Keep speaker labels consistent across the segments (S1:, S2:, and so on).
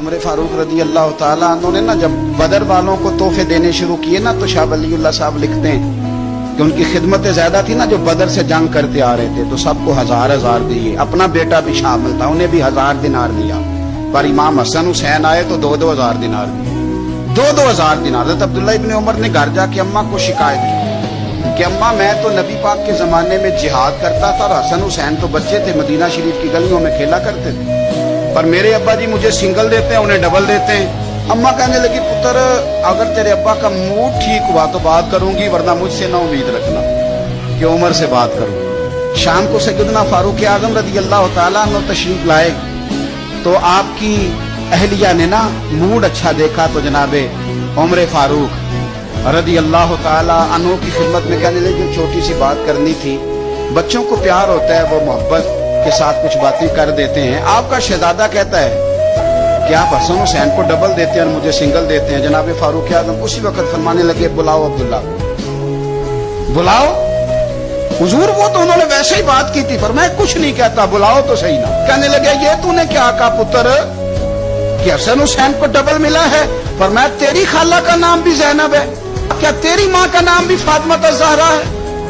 S1: उमर फारूक रजी अल्लाह ताला अन्हु ने ना जब बदर वालों को तोहफे देने शुरू किए ना, तो शाह वलीउल्लाह साहब लिखते हैं कि उनकी खिदमतें ज्यादा थी ना, जो बदर से जंग करते आ रहे थे, तो सबको हजार हजार दिए। अपना बेटा भी शामिल था, उन्हें भी 1000 दिनार दिया। पर इमाम हसन हुसैन आए तो 2-2 हजार दिनार दिए। 2-2 हजार दिनार। हज़रत अब्दुल्ला इब्न उमर ने घर जाके अम्मा को शिकायत की कि अम्मा, मैं तो नबी पाक के जमाने में जिहाद करता था और हसन हुसैन तो बच्चे थे, मदीना शरीफ की गलियों में खेला करते थे, पर मेरे अब्बा जी मुझे सिंगल देते हैं, उन्हें डबल देते हैं। अम्मा कहने लगी, पुत्र अगर तेरे अब्बा का मूड ठीक हुआ तो बात करूंगी, वरना मुझसे ना उम्मीद रखना कि उमर से बात करूं। शाम को सैयदना फारूक आजम रज़ी अल्लाह ताला अन्हु तशरीफ लाए, तो आपकी अहलिया ने ना मूड अच्छा देखा तो जनाबे उमर फारूक रज़ी अल्लाह ताला अन्हु की खिदमत में कहने लगी, छोटी सी बात करनी थी। बच्चों को प्यार होता है, वो मोहब्बत के साथ कुछ बातें कर देते हैं। आपका शहजादा कहता है कि आप हसन हुसैन को डबल देते हैं और मुझे सिंगल देते हैं। जनाब फारूक आजम उसी वक्त फरमाने लगे, बुलाओ अब्दुल्ला, बुलाओ। हुजूर वो तो उन्होंने वैसे ही बात की थी, फरमाया कुछ नहीं कहता, बुलाओ तो सही ना। कहने लगे, ये तूने क्या कहा पुत्र कि हसन हुसैन को डबल मिला है? फरमाया तेरी खाला का नाम भी ज़ैनब है, क्या तेरी माँ का नाम भी फातिमा ज़हरा है,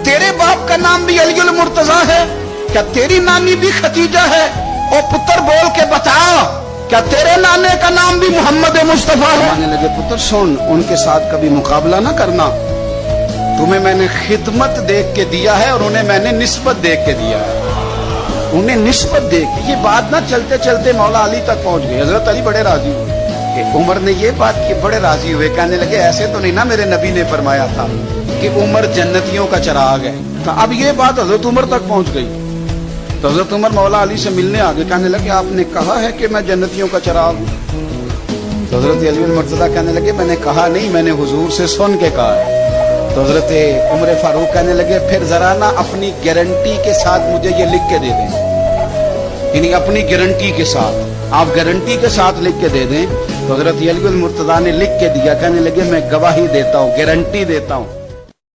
S1: तेरे बाप का नाम भी अली मुर्तजा है, क्या तेरी नानी भी खदीजा है? और पुत्र बोल के बता, क्या तेरे नाने का नाम भी मोहम्मद मुस्तफा है? कहने लगे, पुत्र सुन, उनके साथ कभी मुकाबला ना करना, तुम्हें मैंने खिदमत देख के दिया है और उन्हें मैंने निस्बत देख के दिया है, उन्हें निस्बत देख। ये बात ना चलते चलते मौला अली तक पहुंच गई। हजरत अली बड़े राजी हुए कि उमर ने ये बात की, बड़े राजी हुए। कहने लगे, ऐसे तो नहीं ना, मेरे नबी ने फरमाया था कि उमर जन्नतियों का चिराग है। तो अब ये बात हजरत उमर तक पहुंच गई, तो हजरत उमर मौला अली से मिलने आ गए। कहने लगे, आपने कहा है कि मैं जन्नतियों का चिराग हूं? तो हजरत अली मुर्तजा कहने लगे, मैंने कहा नहीं, मैंने हुजूर से सुन के कहा है। तो हजरत उमर फारूक कहने लगे, फिर जरा ना अपनी गारंटी के साथ मुझे ये लिख के दे दें, यानी अपनी गारंटी के साथ, आप गारंटी के साथ लिख के दे दें। तो हजरत अली मुर्तजा ने लिख के दिया। कहने लगे, मैं गवाही देता हूँ, गारंटी देता हूँ